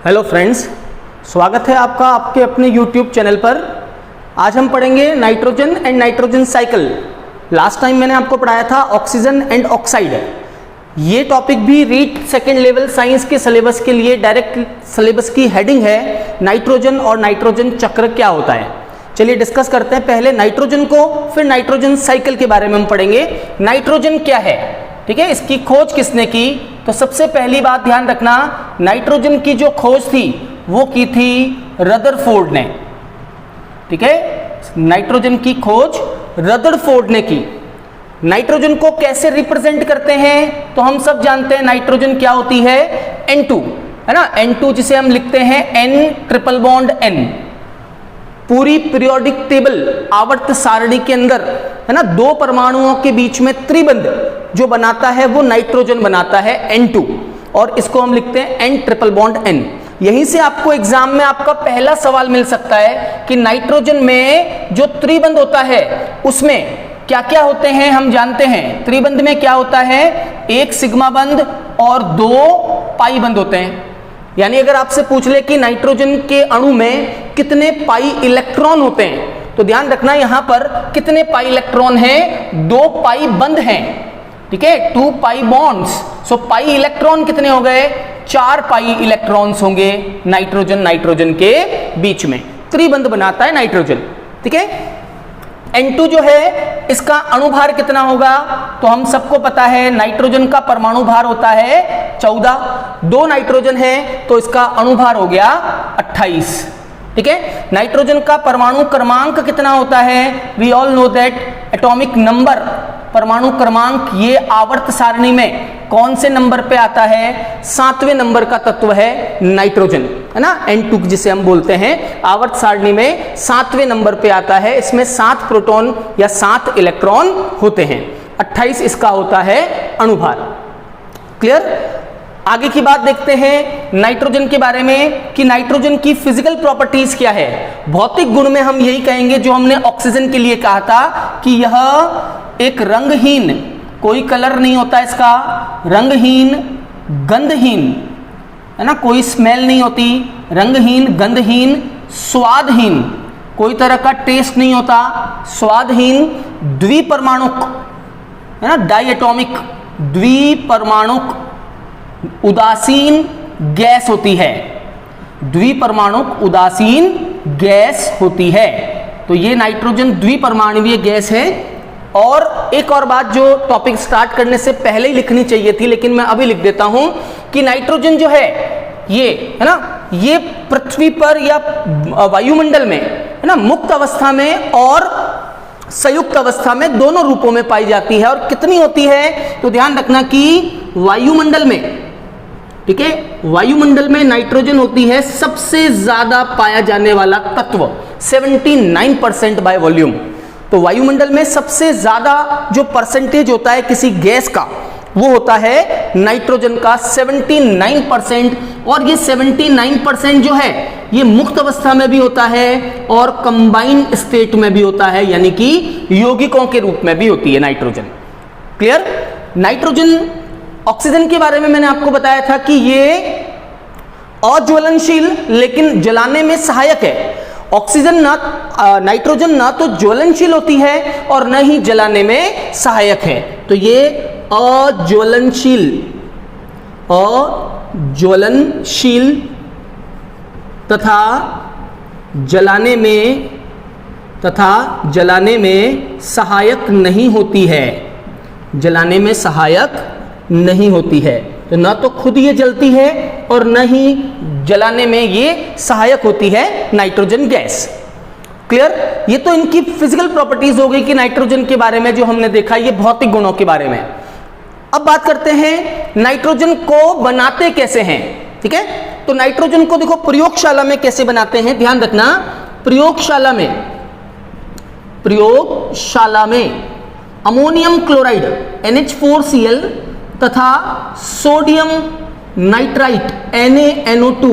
Hello friends, स्वागत है आपका आपके अपने यूट्यूब चैनल पर। आज हम पढ़ेंगे nitrogen and nitrogen cycle. Last time मैंने आपको पढ़ाया था ऑक्सीजन एंड ऑक्साइड। ये टॉपिक भी रीड सेकेंड लेवल साइंस के सिलेबस के लिए डायरेक्ट सिलेबस की हेडिंग है, नाइट्रोजन और नाइट्रोजन चक्र क्या होता है। चलिए डिस्कस करते हैं। पहले नाइट्रोजन को, फिर नाइट्रोजन साइकिल के बारे में हम पढ़ेंगे। नाइट्रोजन क्या है, ठीक है, इसकी खोज किसने की। तो सबसे पहली बात ध्यान रखना, नाइट्रोजन की जो खोज थी वो की थी रदरफोर्ड ने, ठीक है। नाइट्रोजन की खोज रदरफोर्ड ने की। नाइट्रोजन को कैसे रिप्रेजेंट करते हैं, तो हम सब जानते हैं नाइट्रोजन क्या होती है, N2, है ना। N2 जिसे हम लिखते हैं N ट्रिपल बॉन्ड N। पूरी पीरियोडिक टेबल आवर्त सारणी के अंदर, है ना, दो परमाणुओं के बीच में त्रिबंध जो बनाता है वो नाइट्रोजन बनाता है N2, और इसको हम लिखते हैं N ट्रिपल बॉन्ड N। यहीं से आपको एग्जाम में आपका पहला सवाल मिल सकता है कि नाइट्रोजन में जो त्रिबंध होता है उसमें क्या क्या होते हैं, हम जानते हैं। त्रिबंध में क्या होता है, एक सिग्मा बंध और दो पाई बंध होते हैं। यानी अगर आपसे पूछ ले कि नाइट्रोजन के अणु में कितने पाई इलेक्ट्रॉन होते हैं, तो ध्यान रखना यहां पर कितने पाई इलेक्ट्रॉन हैं, दो पाई बंध हैं, ठीक है, 2 पाई बॉन्ड्स। सो पाई इलेक्ट्रॉन कितने हो गए, 4 पाई इलेक्ट्रॉन्स होंगे नाइट्रोजन के बीच में। त्रिबंध बनाता है नाइट्रोजन, ठीक है। N2 जो है इसका अणुभार कितना होगा, तो हम सबको पता है नाइट्रोजन का परमाणु भार होता है 14। 2 नाइट्रोजन है तो इसका अणुभार हो गया 28, ठीक है। नाइट्रोजन का परमाणु क्रमांक कितना होता है, we all know that atomic number, परमाणु क्रमांक, ये आवर्त सारणी में कौन से नंबर पे आता है, 7वें नंबर का तत्व है नाइट्रोजन, है ना। N2 जिसे हम बोलते हैं आवर्त सारणी में 7वें नंबर पे आता है। इसमें 7 प्रोटॉन या 7 इलेक्ट्रॉन होते हैं। 28 इसका होता है अणुभार। क्लियर। आगे की बात देखते हैं नाइट्रोजन के बारे में कि नाइट्रोजन की फिजिकल प्रॉपर्टीज क्या है। भौतिक गुण में हम यही कहेंगे जो हमने ऑक्सीजन के लिए कहा था कि यह एक रंगहीन, कोई कलर नहीं होता इसका, रंगहीन, गंधहीन, है ना, कोई स्मेल नहीं होती, रंगहीन, गंधहीन, स्वादहीन, कोई तरह का टेस्ट नहीं होता, स्वादहीन, द्विपरमाणुक, है ना, डाइएटॉमिक, द्विपरमाणुक, उदासीन गैस होती है, द्विपरमाणुक उदासीन गैस होती है। तो ये नाइट्रोजन द्विपरमाणुवीय गैस है। और एक और बात जो टॉपिक स्टार्ट करने से पहले ही लिखनी चाहिए थी, लेकिन मैं अभी लिख देता हूं कि नाइट्रोजन जो है ये, है ना, ये पृथ्वी पर या वायुमंडल में, है ना, मुक्त अवस्था में और संयुक्त अवस्था में दोनों रूपों में पाई जाती है। और कितनी होती है, तो ध्यान रखना कि वायुमंडल में, ठीक है, वायुमंडल में नाइट्रोजन होती है सबसे ज्यादा पाया जाने वाला तत्व, 79% बाय वॉल्यूम। तो वायुमंडल में सबसे ज्यादा जो परसेंटेज होता है किसी गैस का वो होता है नाइट्रोजन का 79%। और ये 79% जो है ये मुक्त अवस्था में भी होता है और कंबाइंड स्टेट में भी होता है, यानी कि यौगिकों के रूप में भी होती है नाइट्रोजन। क्लियर। नाइट्रोजन, ऑक्सीजन के बारे में मैंने आपको बताया था कि ये अज्वलनशील लेकिन जलाने में सहायक है। ऑक्सीजन ना, नाइट्रोजन ना तो ज्वलनशील होती है और न ही जलाने में सहायक है। तो ये अज्वलनशील तथा जलाने में सहायक नहीं होती है, जलाने में सहायक नहीं होती है। तो ना तो खुद ये जलती है और न ही जलाने में ये सहायक होती है नाइट्रोजन गैस। क्लियर। ये तो इनकी फिजिकल प्रॉपर्टीज हो गई कि नाइट्रोजन के बारे में जो हमने देखा, ये भौतिक गुणों के बारे में। अब बात करते हैं नाइट्रोजन को बनाते कैसे हैं, ठीक है। तो नाइट्रोजन को देखो प्रयोगशाला में कैसे बनाते हैं, ध्यान रखना। प्रयोगशाला में अमोनियम क्लोराइड NH4Cl तथा sodium nitrite NaNO2,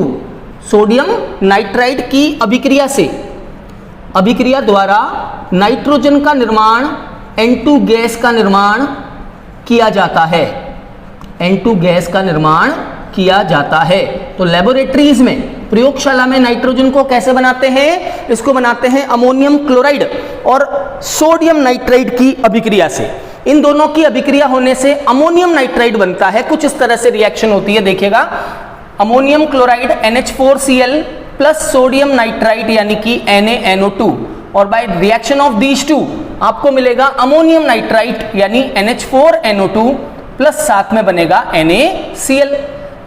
sodium nitrite की अभिक्रिया द्वारा नाइट्रोजन का निर्माण, N2 गैस का निर्माण किया जाता है, N2 गैस का निर्माण किया जाता है। तो लेबोरेटरीज में, प्रयोगशाला में नाइट्रोजन को कैसे बनाते हैं? इसको बनाते हैं अमोनियम क्लोराइड और सोडियम नाइट्राइड की अभिक्रिया से। इन दोनों की अभिक्रिया होने से अमोनियम नाइट्राइड बनता है। कुछ इस तरह से रिएक्शन होती है, देखिएगा, ammonium chloride NH4Cl plus sodium nitride यानी कि NaNO2, और by reaction of these two आपको मिलेगा अमोनियम नाइट्राइड यानी NH4NO2 प्लस साथ में बनेगा NaCl।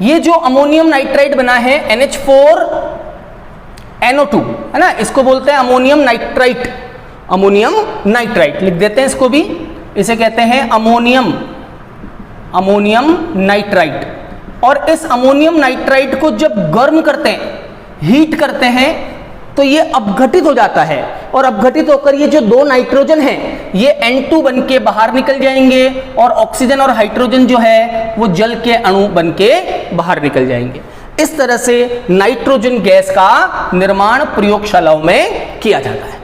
ये जो अमोनियम नाइट्राइड बना है NH4NO2 है ना, इसको बोलते हैं अमोनियम नाइट्राइट। अमोनियम नाइट्राइट लिख देते हैं इसको भी, इसे कहते हैं अमोनियम नाइट्राइट। और इस अमोनियम नाइट्राइट को जब गर्म करते हैं, हीट करते हैं, तो ये अपघटित हो जाता है, और अपघटित होकर ये जो दो नाइट्रोजन हैं ये N2 बन के बाहर निकल जाएंगे, और ऑक्सीजन और हाइड्रोजन जो है वो जल के अणु बन के बाहर निकल जाएंगे। इस तरह से नाइट्रोजन गैस का निर्माण प्रयोगशालाओं में किया जाता है।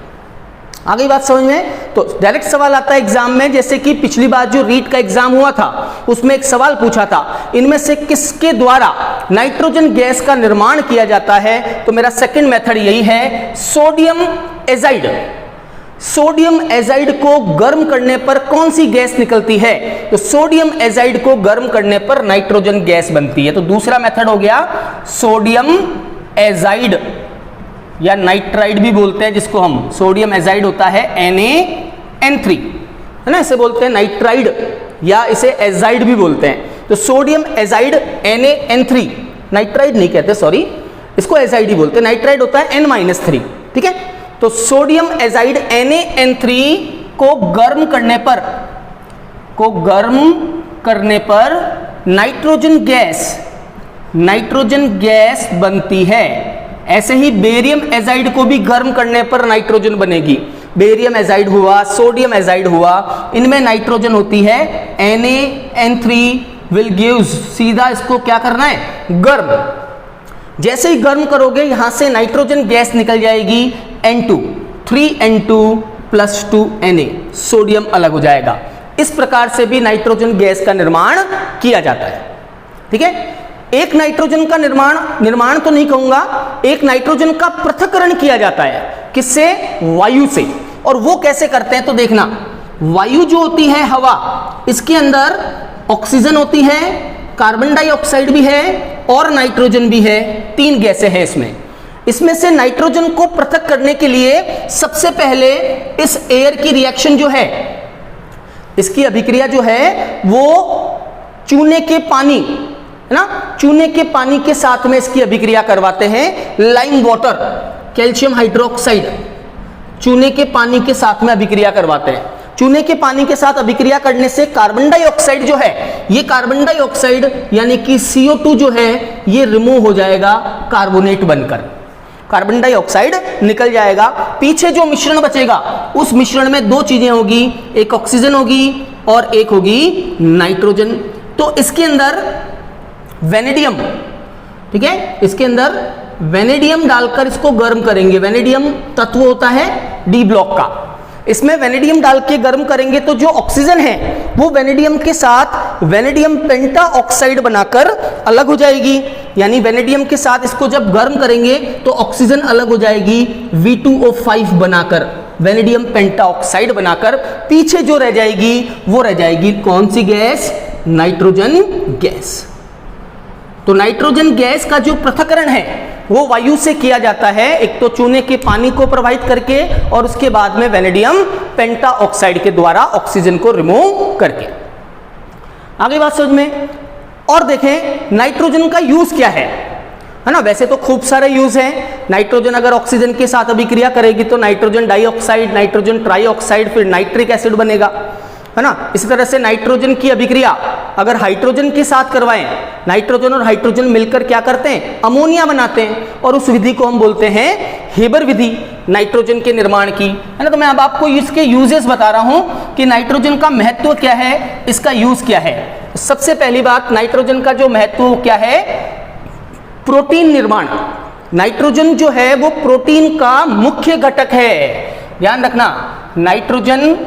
आ गई बात समझ में? तो डायरेक्ट सवाल आता है एग्जाम में, जैसे कि पिछली बार जो रीट का एग्जाम हुआ था उसमें एक सवाल पूछा था, इनमें से किसके द्वारा नाइट्रोजन गैस का निर्माण किया जाता है? तो मेरा सेकंड मेथड यही है, सोडियम एजाइड। सोडियम एजाइड को गर्म करने पर कौन सी गैस निकलती है? तो सोडियम एजाइड को गर्म करने पर नाइट्रोजन गैस बनती है। तो दूसरा मेथड हो गया सोडियम एजाइड या नाइट्राइड भी बोलते हैं जिसको हम, सोडियम एजाइड होता है NaN3 है ना, इसे बोलते हैं नाइट्राइड या इसे एजाइड भी बोलते हैं। तो सोडियम एजाइड NaN3, नाइट्राइड नहीं कहते, सॉरी, इसको एजाइड ही बोलते हैं, नाइट्राइड होता है N-3, ठीक है। तो सोडियम एजाइड NaN3 को गर्म करने पर नाइट्रोजन गैस बनती है। ऐसे ही बेरियम एजाइड को भी गर्म करने पर नाइट्रोजन बनेगी। बेरियम एजाइड हुआ, सोडियम एजाइड हुआ, इनमें नाइट्रोजन होती है NaN3 विल गिव्स, सीधा इसको क्या करना है, गर्म। जैसे ही गर्म करोगे यहां से नाइट्रोजन गैस निकल जाएगी N2, 3N2 + 2Na, सोडियम अलग हो जाएगा। इस प्रकार से भी नाइट्रोजन गैस का निर्माण किया जाता है, ठीक है। एक नाइट्रोजन का निर्माण तो नहीं कहूंगा, एक नाइट्रोजन का पृथक्करण किया जाता है। किससे? वायु से। और वो कैसे करते हैं तो देखना, वायु जो होती है हवा, इसके अंदर ऑक्सीजन होती है, कार्बन डाइऑक्साइड भी है और नाइट्रोजन भी है, 3 गैसें हैं इसमें से नाइट्रोजन को पृथक करने के लिए सबसे पहले इस एयर की रिएक्शन जो है, इसकी अभिक्रिया जो है वो चूने के पानी है ना, चूने के पानी के साथ में इसकी अभिक्रिया करवाते हैं। लाइम वाटर, कैल्शियम हाइड्रोक्साइड, चूने के पानी के साथ में अभिक्रिया करवाते हैं। चूने के पानी के साथ अभिक्रिया करने से कार्बन डाइऑक्साइड जो है, ये कार्बन डाइऑक्साइड यानी कि CO2 जो है ये रिमूव हो जाएगा कार्बोनेट बनकर, कार्बन डाइऑक्साइड निकल जाएगा। पीछे जो मिश्रण बचेगा उस मिश्रण में 2 चीजें होगी, एक ऑक्सीजन होगी और एक होगी नाइट्रोजन। तो इसके अंदर वेनेडियम, ठीक है, इसके अंदर वेनेडियम डालकर इसको गर्म करेंगे। वेनेडियम तत्व होता है D ब्लॉक का, इसमें वेनेडियम डाल के गर्म करेंगे तो जो ऑक्सीजन है वो वेनेडियम के साथ वेनेडियम पेंटा ऑक्साइड बनाकर अलग हो जाएगी। यानी वेनेडियम के साथ इसको जब गर्म करेंगे तो ऑक्सीजन अलग हो जाएगी, V2O5 बनाकर, वेनेडियम पेंटा ऑक्साइड बनाकर। पीछे जो रह जाएगी वो रह जाएगी कौन सी गैस? Nitrogen gas. तो नाइट्रोजन गैस का जो पृथक्करण है वो वायु से किया जाता है, एक तो चूने के पानी को प्रवाहित करके और उसके बाद में वेनेडियम पेंटा ऑक्साइड के द्वारा ऑक्सीजन को रिमूव करके। आगे बात समझ में। और देखें नाइट्रोजन का यूज क्या है ना। वैसे तो खूब सारे यूज हैं। नाइट्रोजन अगर ऑक्सीजन के साथ अभिक्रिया करेगी तो नाइट्रोजन डाइऑक्साइड, नाइट्रोजन ट्राइऑक्साइड, फिर नाइट्रिक एसिड बनेगा, है ना। इसी तरह से नाइट्रोजन की अभिक्रिया अगर हाइड्रोजन के साथ करवाएं, नाइट्रोजन और हाइड्रोजन मिलकर क्या करते हैं? अमोनिया बनाते हैं, और उस विधि को हम बोलते हैं हेबर विधि नाइट्रोजन के निर्माण की, है ना। तो मैं अब आपको इसके यूजेस बता रहा हूं कि नाइट्रोजन का महत्व क्या है, इसका यूज क्या है। सबसे पहली बात, नाइट्रोजन का जो महत्व क्या है? प्रोटीन निर्माण। नाइट्रोजन जो है वो प्रोटीन का मुख्य घटक है, ध्यान रखना। नाइट्रोजन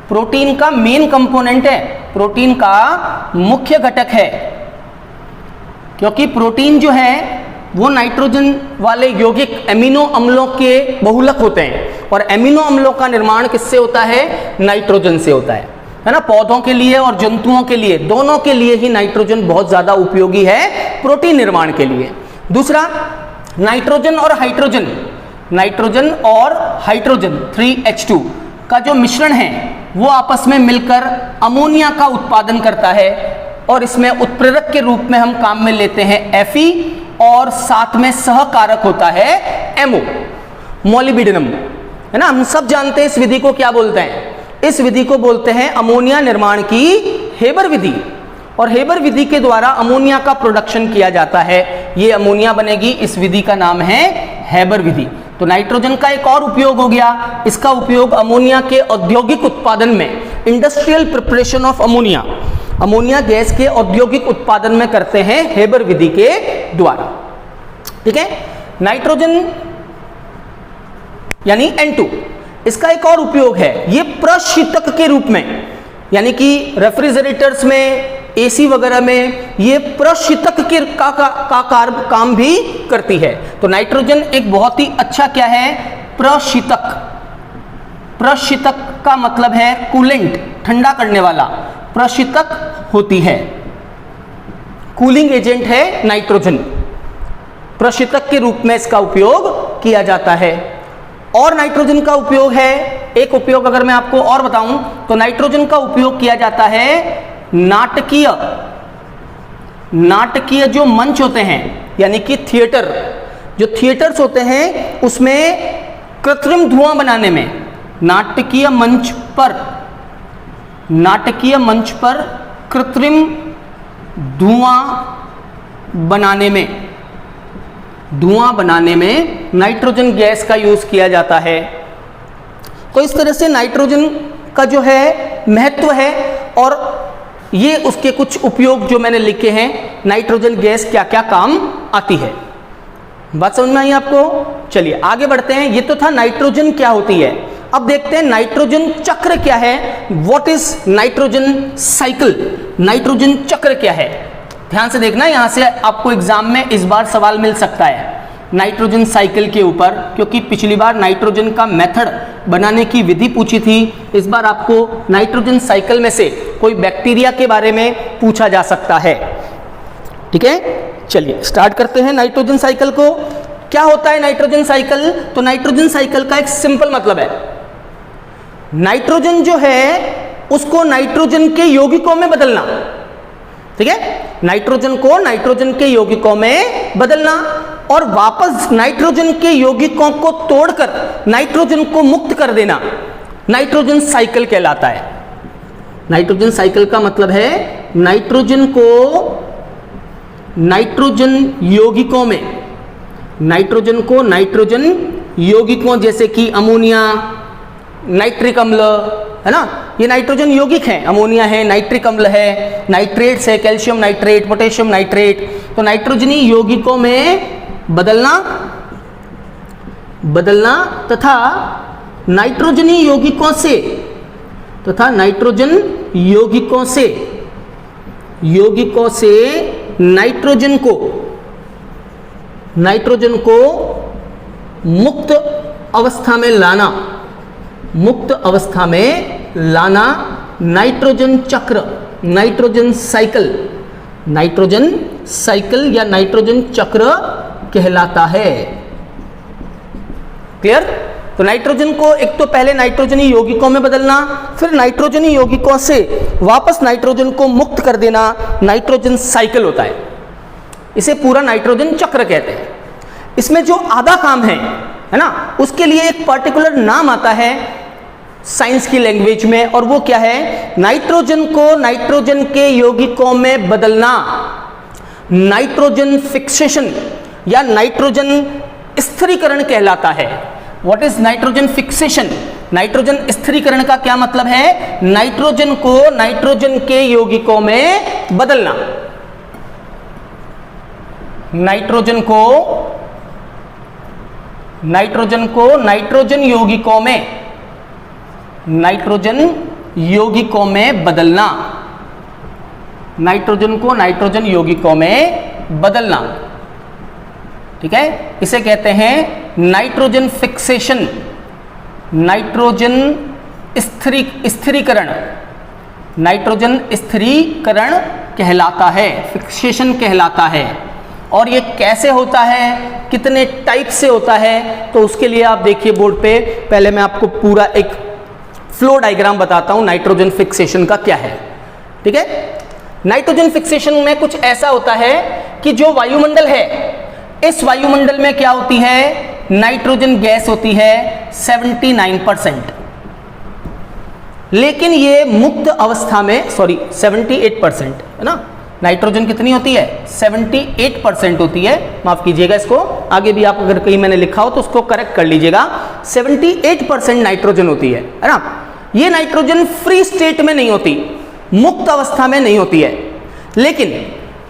प्रोटीन का मेन कंपोनेंट है, प्रोटीन का मुख्य घटक है। क्योंकि प्रोटीन जो है वो नाइट्रोजन वाले यौगिक एमिनो अम्लों के बहुलक होते हैं और एमिनो अम्लों का निर्माण किससे होता है? नाइट्रोजन से होता है ना। पौधों के लिए और जंतुओं के लिए, दोनों के लिए ही नाइट्रोजन बहुत ज्यादा उपयोगी है प्रोटीन निर्माण के लिए। दूसरा, नाइट्रोजन और हाइड्रोजन, नाइट्रोजन और हाइड्रोजन 3H2 का जो मिश्रण है वो आपस में मिलकर अमोनिया का उत्पादन करता है और इसमें उत्प्रेरक के रूप में हम काम में लेते हैं Fe और साथ में सहकारक होता है MO, मोलिब्डेनम, है ना। हम सब जानते हैं इस विधि को क्या बोलते हैं? इस विधि को बोलते हैं अमोनिया निर्माण की हेबर विधि, और हेबर विधि के द्वारा अमोनिया का प्रोडक्शन किया जाता है। ये अमोनिया बनेगी, इस विधि का नाम है हेबर विधि। तो नाइट्रोजन का एक और उपयोग हो गया, इसका उपयोग अमोनिया के औद्योगिक उत्पादन में, industrial preparation of ammonia, ammonia gas के औद्योगिक उत्पादन में करते हैं हेबर विधि के द्वारा। ठीक है। नाइट्रोजन यानी N2, इसका एक और उपयोग है, ये प्रशीतक के रूप में, यानी कि रेफ्रिजरेटर्स में, एसी वगैरह में ये प्रशीतक के काम भी करती है। तो नाइट्रोजन एक बहुत ही अच्छा क्या है? प्रशीतक। प्रशीतक का मतलब है कूलेंट, ठंडा करने वाला, प्रशीतक होती है, कूलिंग एजेंट है नाइट्रोजन। प्रशीतक के रूप में इसका उपयोग किया जाता है। और नाइट्रोजन का उपयोग है, एक उपयोग अगर मैं आपको और बताऊं तो नाइट्रोजन का उपयोग किया जाता है नाटकीय जो मंच होते हैं, यानी कि थिएटर, जो थिएटर्स होते हैं उसमें कृत्रिम धुआं बनाने में, नाटकीय मंच पर कृत्रिम धुआं बनाने में नाइट्रोजन गैस का यूज किया जाता है। तो इस तरह से नाइट्रोजन का जो है महत्व है और ये उसके कुछ उपयोग जो मैंने लिखे हैं, नाइट्रोजन गैस क्या क्या काम आती है। बात समझ में आई आपको? चलिए आगे बढ़ते हैं। ये तो था नाइट्रोजन क्या होती है। अब देखते हैं नाइट्रोजन चक्र क्या है। What is nitrogen cycle? Nitrogen चक्र क्या है? ध्यान से देखना, यहां से आपको एग्जाम में इस बार सवाल मिल सकता है नाइट्रोजन साइकिल के ऊपर, क्योंकि पिछली बार नाइट्रोजन का मेथड बनाने की विधि पूछी थी। इस बार आपको नाइट्रोजन साइकिल में से कोई बैक्टीरिया के बारे में पूछा जा सकता है। ठीक है, चलिए स्टार्ट करते हैं नाइट्रोजन साइकिल को। क्या होता है नाइट्रोजन साइकिल? तो नाइट्रोजन साइकिल का एक सिंपल मतलब है, नाइट्रोजन जो है उसको नाइट्रोजन के यौगिकों में बदलना। ठीक है, नाइट्रोजन को नाइट्रोजन के यौगिकों में बदलना और वापस नाइट्रोजन के यौगिकों को तोड़कर नाइट्रोजन को मुक्त कर देना, नाइट्रोजन साइकिल कहलाता है। नाइट्रोजन साइकिल का मतलब है नाइट्रोजन को नाइट्रोजन यौगिकों में, नाइट्रोजन को नाइट्रोजन यौगिकों जैसे कि अमोनिया, नाइट्रिक अम्ल, है ना, ये नाइट्रोजन यौगिक हैं। अमोनिया है, नाइट्रिक अम्ल है, नाइट्रेट्स है, कैल्शियम नाइट्रेट, पोटेशियम नाइट्रेट। तो नाइट्रोजनी यौगिकों में बदलना तथा नाइट्रोजनी यौगिकों से नाइट्रोजन को मुक्त अवस्था में लाना, नाइट्रोजन चक्र, नाइट्रोजन साइकिल या नाइट्रोजन चक्र कहलाता है। क्लियर? तो नाइट्रोजन को एक तो पहले नाइट्रोजनी यौगिकों में बदलना, फिर नाइट्रोजनी यौगिकों से वापस नाइट्रोजन को मुक्त कर देना, नाइट्रोजन साइकिल होता है। इसे पूरा नाइट्रोजन चक्र कहते हैं। इसमें जो आधा काम है ना, उसके लिए एक पर्टिकुलर नाम आता है साइंस की लैंग्वेज में, और वो क्या है? नाइट्रोजन को नाइट्रोजन के यौगिकों में बदलना, नाइट्रोजन फिक्सेशन या नाइट्रोजन स्थिरीकरण कहलाता है। What is nitrogen fixation? Nitrogen स्थिरीकरण का क्या मतलब है? नाइट्रोजन को नाइट्रोजन के यौगिकों में बदलना, नाइट्रोजन को नाइट्रोजन यौगिकों में बदलना, नाइट्रोजन को नाइट्रोजन यौगिकों में बदलना, ठीक है, इसे कहते हैं नाइट्रोजन फिक्सेशन, नाइट्रोजन स्थिरीकरण, नाइट्रोजन स्थिरीकरण कहलाता है, फिक्सेशन कहलाता है। और ये कैसे होता है, कितने टाइप से होता है, तो उसके लिए आप देखिए बोर्ड पे, पहले मैं आपको पूरा एक फ्लो डायग्राम बताता हूं नाइट्रोजन फिक्सेशन का क्या है, ठीक है। नाइट्रोजन फिक्सेशन में कुछ ऐसा होता है कि जो वायुमंडल है, इस वायुमंडल में क्या होती है, नाइट्रोजन गैस होती है 79%, लेकिन ये मुक्त अवस्था में, सॉरी 78% है ना, नाइट्रोजन कितनी होती है 78% होती है, माफ कीजिएगा इसको, आगे भी आप अगर कहीं मैंने लिखा हो तो उसको करेक्ट कर लीजिएगा, 78% नाइट्रोजन होती है ना। ये नाइट्रोजन फ्री स्टेट में नहीं होती, मुक्त अवस्था में नहीं होती है, लेकिन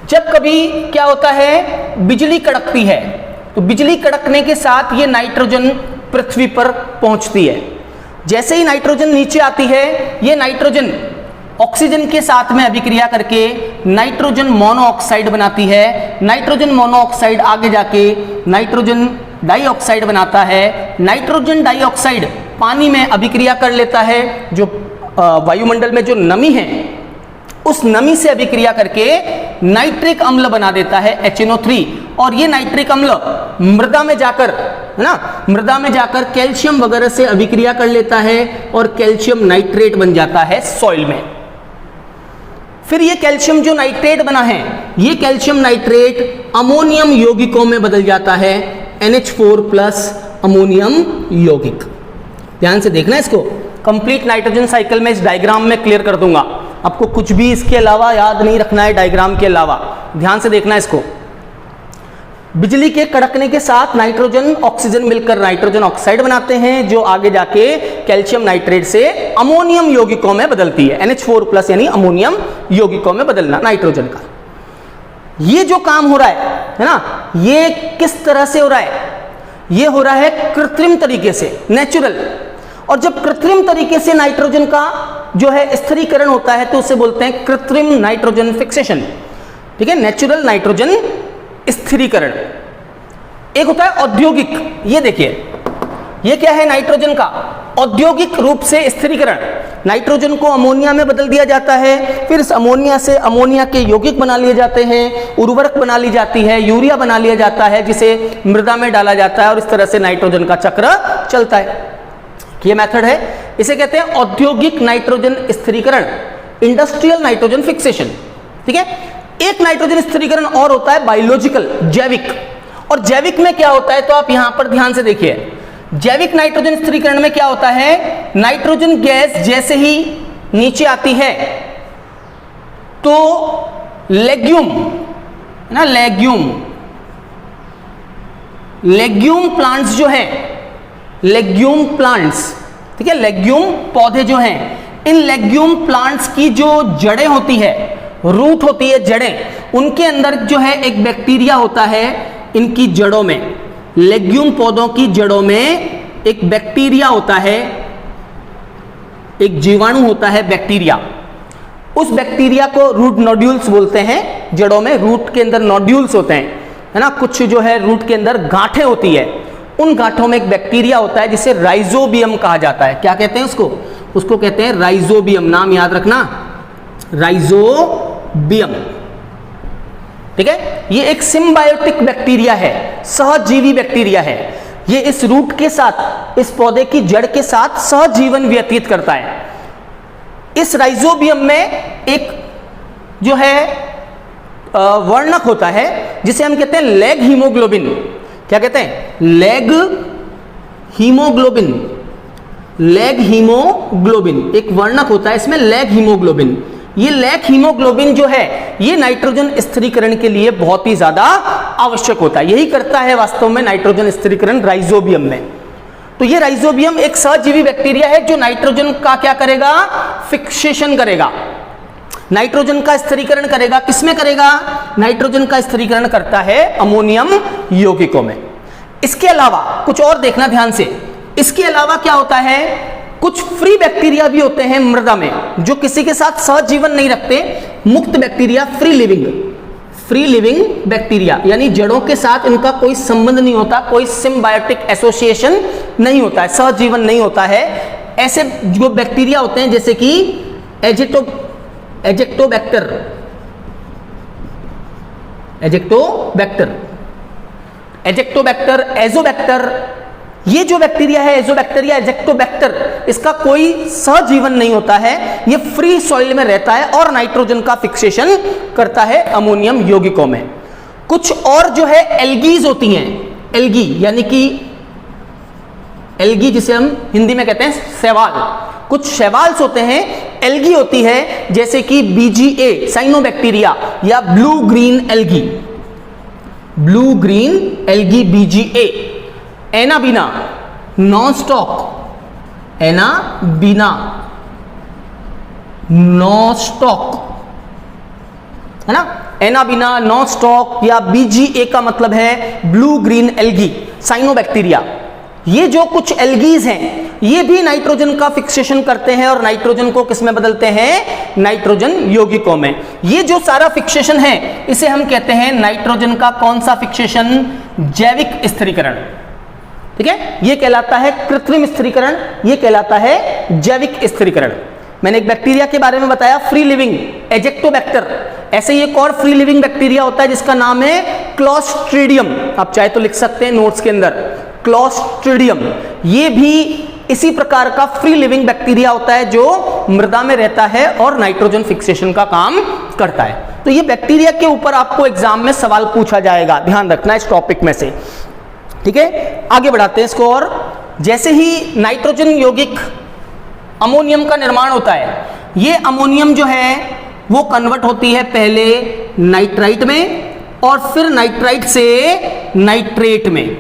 जब कभी क्या होता है, बिजली कड़कती है, तो बिजली कड़कने के साथ ये नाइट्रोजन पृथ्वी पर पहुंचती है। जैसे ही नाइट्रोजन नीचे आती है, ये नाइट्रोजन ऑक्सीजन के साथ में अभिक्रिया करके नाइट्रोजन मोनोऑक्साइड बनाती है। नाइट्रोजन मोनोऑक्साइड आगे जाके नाइट्रोजन डाइऑक्साइड बनाता है। नाइट्रोजन डाइऑक्साइड पानी में अभिक्रिया कर लेता है, जो वायुमंडल में जो नमी है उस नमी से अभिक्रिया करके नाइट्रिक अम्ल बना देता है HNO3, और ये नाइट्रिक अम्ल मृदा में जाकर, है ना, मृदा में जाकर कैल्शियम वगैरह से अभिक्रिया कर लेता है और कैल्शियम नाइट्रेट बन जाता है सॉइल में। फिर ये कैल्शियम जो नाइट्रेट बना है, ये कैल्शियम नाइट्रेट अमोनियम यौगिकों में बदल जाता है, NH4+ अमोनियम यौगिक। ध्यान से देखना इसको, कंप्लीट नाइट्रोजन साइकिल में इस डायग्राम में क्लियर कर दूंगा, आपको कुछ भी इसके अलावा याद नहीं रखना है डायग्राम के अलावा, ध्यान से देखना इसको। बिजली के कड़कने के साथ नाइट्रोजन ऑक्सीजन मिलकर नाइट्रोजन ऑक्साइड बनाते हैं, जो आगे जाके कैल्शियम नाइट्रेट से अमोनियम यौगिकों में बदलती है, NH4+ यानी अमोनियम यौगिकों में बदलना नाइट्रोजन का। ये जो काम हो रहा है ना, ये किस तरह से हो रहा है, ये हो रहा है कृत्रिम तरीके से, नेचुरल। और जब कृत्रिम तरीके से नाइट्रोजन का जो है स्थिरीकरण होता है तो उसे बोलते हैं कृत्रिम नाइट्रोजन फिक्सेशन, ठीक है, नेचुरल नाइट्रोजन स्थिरीकरण। एक होता है औद्योगिक, ये देखिए, ये क्या है नाइट्रोजन का औद्योगिक रूप से स्थिरीकरण। नाइट्रोजन को अमोनिया में बदल दिया जाता है, फिर इस अमोनिया से अमोनिया के यौगिक बना लिए जाते हैं, उर्वरक बना ली जाती है, यूरिया बना लिया जाता है, जिसे मृदा में डाला जाता है, और इस तरह से नाइट्रोजन का चक्र चलता है। ये मेथड है, इसे कहते हैं औद्योगिक नाइट्रोजन स्थिरीकरण, इंडस्ट्रियल नाइट्रोजन फिक्सेशन, ठीक है। एक नाइट्रोजन स्थिरीकरण और होता है बायोलॉजिकल, जैविक। और जैविक में क्या होता है, तो आप यहां पर ध्यान से देखिए, जैविक नाइट्रोजन स्थिरीकरण में क्या होता है, नाइट्रोजन गैस जैसे ही नीचे आती है तो लेग्यूम, है ना, लेग्यूम प्लांट्स जो हैं, लेग्यूम प्लांट्स, ठीक है, लेग्यूम पौधे जो हैं, इन लेग्यूम प्लांट्स की जो जड़ें होती है, रूट होती है जड़ें, उनके अंदर जो है एक बैक्टीरिया होता है, इनकी जड़ों में, लेग्यूम पौधों की जड़ों में एक बैक्टीरिया होता है, एक जीवाणु होता है बैक्टीरिया। उस बैक्टीरिया को रूट नोड्यूल्स बोलते हैं। जड़ों में रूट के अंदर नोड्यूल्स होते हैं, है ना, कुछ जो है रूट के अंदर गांठें होती है, उन गांठों में एक बैक्टीरिया होता है जिसे राइजोबियम कहा जाता है। क्या कहते हैं उसको, उसको कहते हैं राइजोबियम, नाम याद रखना, राइजोबियम, ठीक है। ये एक सिम्बायोटिक बैक्टीरिया है, सहजीवी बैक्टीरिया है। ये इस रूट के साथ, इस पौधे की जड़ के साथ सहजीवन व्यतीत करता है। इस राइजोबियम में एक जो है वर्णक होता है जिसे हम कहते हैं लेग हीमोग्लोबिन। क्या कहते हैं, लेग हीमोग्लोबिन, लेग हीमोग्लोबिन एक वर्णक होता है इसमें, लेग हीमोग्लोबिन। ये लेग हीमोग्लोबिन जो है ये नाइट्रोजन स्थिरीकरण के लिए बहुत ही ज्यादा आवश्यक होता है, यही करता है वास्तव में नाइट्रोजन स्थिरीकरण राइजोबियम में। तो ये राइजोबियम एक सहजीवी बैक्टीरिया है जो नाइट्रोजन का क्या करेगा, फिक्सेशन करेगा, नाइट्रोजन का स्थिरीकरण करेगा। किसमें करेगा, नाइट्रोजन का स्थिरीकरण करता है अमोनियम यौगिकों में। इसके अलावा कुछ और देखना ध्यान से, इसके अलावा क्या होता है, कुछ फ्री बैक्टीरिया भी होते हैं मृदा में जो किसी के साथ सहजीवन नहीं रखते, मुक्त bacteria, free living, free living bacteria, यानी जड़ों के साथ इनका कोई संबंध नहीं होता, कोई सिम्बायोटिक एसोसिएशन नहीं होता है, सहजीवन नहीं होता है। ऐसे जो बैक्टीरिया होते हैं जैसे कि एजेक्टोबैक्टर, एजोबैक्टर, ये जो बैक्टीरिया है एजोबैक्टर या एजेक्टोबैक्टर, इसका कोई सहजीवन नहीं होता है, ये फ्री सॉइल में रहता है और नाइट्रोजन का फिक्सेशन करता है अमोनियम यौगिकों में। कुछ और जो है एल्गीज होती हैं, एल्गी यानी कि एल्गी जिसे हम हिंदी में कहते हैं शैवाल, कुछ शैवाल्स होते हैं, एल्गी होती है जैसे कि BGA साइनोबैक्टीरिया या blue green algae BGA, anabaena नॉनस्टॉक है ना, एनाबीना नॉनस्टॉक या BGA का मतलब है ब्लू ग्रीन एल्गी साइनोबैक्टीरिया। ये जो कुछ एल्गीज हैं ये भी नाइट्रोजन का फिक्सेशन करते हैं और नाइट्रोजन को किस में बदलते हैं, नाइट्रोजन यौगिकों में। ये जो सारा फिक्सेशन है इसे हम कहते हैं नाइट्रोजन का कौन सा फिक्सेशन, जैविक स्थिरीकरण। ठीक है, ये कहलाता है कृत्रिम स्थिरीकरण, ये कहलाता है जैविक स्थिरीकरण। मैंने एक बैक्टीरिया के बारे में बताया फ्री लिविंग एजेक्टोबैक्टर, ऐसे ही एक और फ्री लिविंग बैक्टीरिया होता है जिसका नाम है क्लोस्ट्रीडियम, आप चाहे तो लिख सकते हैं नोट्स के अंदर, क्लोस्ट्रीडियम। ये भी इसी प्रकार का फ्री लिविंग बैक्टीरिया होता है जो मृदा में रहता है और नाइट्रोजन फिक्सेशन का काम करता है। तो ये बैक्टीरिया के ऊपर आपको एग्जाम में सवाल पूछा जाएगा, ध्यान रखना इस टॉपिक में से। ठीक है, आगे बढ़ाते हैं इसको। और जैसे ही नाइट्रोजन यौगिक अमोनियम का निर्माण होता है, ये अमोनियम जो है वो कन्वर्ट होती है पहले नाइट्राइट में और फिर नाइट्राइट से नाइट्रेट में,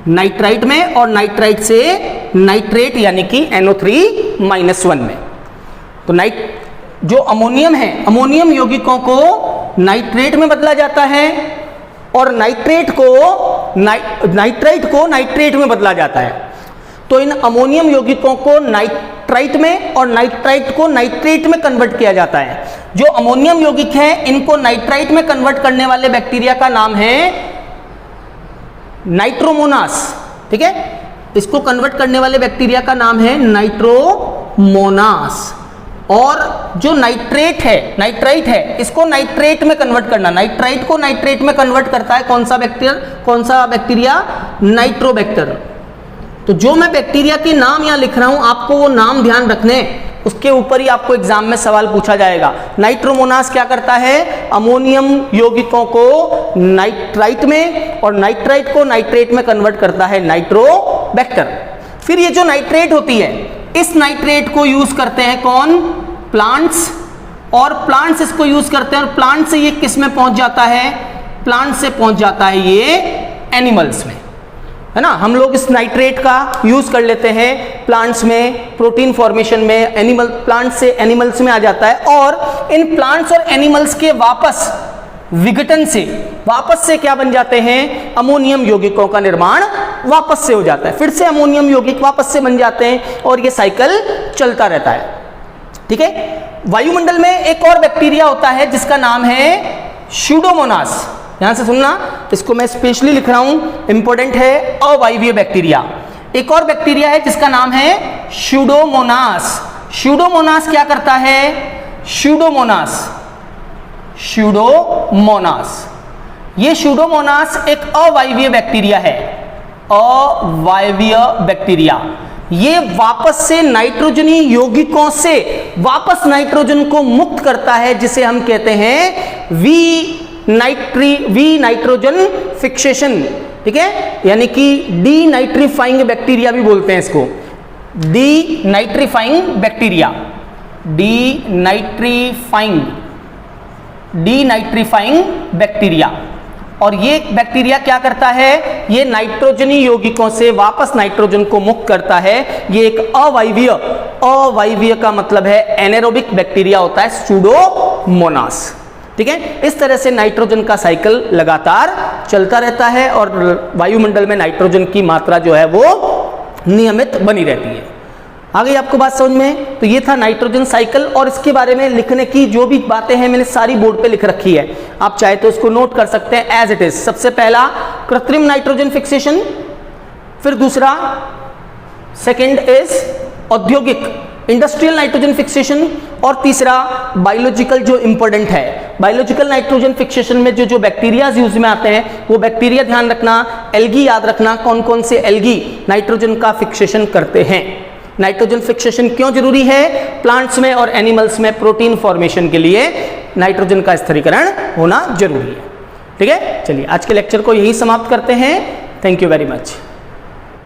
नाइट्राइट में और नाइट्राइट से नाइट्रेट यानी कि NO3-1 में। तो जो अमोनियम है, अमोनियम यौगिकों को नाइट्रेट में बदला जाता है और नाइट्राइट को नाइट्रेट में बदला जाता है। तो इन अमोनियम यौगिकों को नाइट्राइट में और नाइट्राइट को नाइट्रेट में कन्वर्ट किया जाता है। जो अमोनियम यौगिक है इनको नाइट्राइट में कन्वर्ट करने वाले बैक्टीरिया का नाम है नाइट्रोमोनास। ठीक है, इसको कन्वर्ट करने वाले बैक्टीरिया का नाम है नाइट्रोमोनास। और जो नाइट्राइट है इसको नाइट्रेट में कन्वर्ट करना, नाइट्राइट को नाइट्रेट में कन्वर्ट करता है कौन सा बैक्टीरिया, नाइट्रोबैक्टर। तो जो मैं बैक्टीरिया के नाम यहां लिख रहा हूं आपको वो नाम ध्यान रखने, उसके ऊपर ही आपको एग्जाम में सवाल पूछा जाएगा। नाइट्रोमोनास क्या करता है, अमोनियम यौगिकों को नाइट्राइट में और नाइट्राइट को नाइट्रेट में कन्वर्ट करता है नाइट्रोबैक्टर। फिर ये जो नाइट्रेट होती है इस नाइट्रेट को यूज करते हैं कौन, प्लांट्स, और प्लांट्स इसको यूज करते हैं और प्लांट से ये किस में पहुंच जाता है, प्लांट से पहुंच जाता है ये एनिमल्स में, है ना। हम लोग इस नाइट्रेट का यूज कर लेते हैं प्लांट्स में, प्रोटीन फॉर्मेशन में, एनिमल प्लांट से एनिमल्स में आ जाता है और इन प्लांट्स और एनिमल्स के वापस विघटन से वापस से क्या बन जाते हैं, अमोनियम यौगिकों का निर्माण वापस से हो जाता है, फिर से अमोनियम यौगिक वापस से बन जाते हैं और ये साइकिल चलता रहता है। ठीक है, वायुमंडल में एक और बैक्टीरिया होता है जिसका नाम है स्यूडोमोनास। ध्यान से सुनना, इसको मैं स्पेशली लिख रहा हूं, इंपॉर्टेंट है, अवायवीय बैक्टीरिया। एक और बैक्टीरिया है जिसका नाम है स्यूडोमोनास। स्यूडोमोनास क्या करता है, स्यूडोमोनास, ये स्यूडोमोनास एक अवायवीय बैक्टीरिया है, अवायवीय बैक्टीरिया। ये वापस से नाइट्रोजनी यौगिकों से वापस नाइट्रोजन को मुक्त करता है जिसे हम कहते हैं वी नाइट्रोजन फिक्सेशन। ठीक है, यानी कि डी नाइट्रीफाइंग बैक्टीरिया भी बोलते हैं इसको, D nitrifying bacteria, D nitrifying bacteria. और ये बैक्टीरिया क्या करता है, ये नाइट्रोजनी यौगिकों से वापस नाइट्रोजन को मुक्त करता है। ये एक अवायवीय का मतलब है एनारोबिक बैक्टीरिया होता है स्यूडोमोनास। ठीक है, इस तरह से नाइट्रोजन का साइकिल लगातार चलता रहता है और वायुमंडल में नाइट्रोजन की मात्रा जो है वो नियमित बनी रहती है। आ गई आपको बात समझ में? तो ये था नाइट्रोजन साइकिल, और इसके बारे में लिखने की जो भी बातें हैं मैंने सारी बोर्ड पे लिख रखी है, आप चाहे तो इसको नोट कर सकते हैं एज इट इज। सबसे पहला कृत्रिम नाइट्रोजन फिक्सेशन, फिर दूसरा सेकंड इज औद्योगिक इंडस्ट्रियल नाइट्रोजन फिक्सेशन, और तीसरा बायोलॉजिकल जो इंपॉर्टेंट है। बायोलॉजिकल नाइट्रोजन फिक्सेशन में जो बैक्टीरिया यूज में आते हैं वो बैक्टीरिया ध्यान रखना, एल्गी याद रखना, कौन कौन से एल्गी नाइट्रोजन का फिक्सेशन करते हैं। नाइट्रोजन फिक्सेशन क्यों जरूरी है? प्लांट्स में और एनिमल्स में प्रोटीन फॉर्मेशन के लिए नाइट्रोजन का स्थिरीकरण होना जरूरी है। ठीक है, चलिए आज के लेक्चर को यही समाप्त करते हैं। Thank you very much.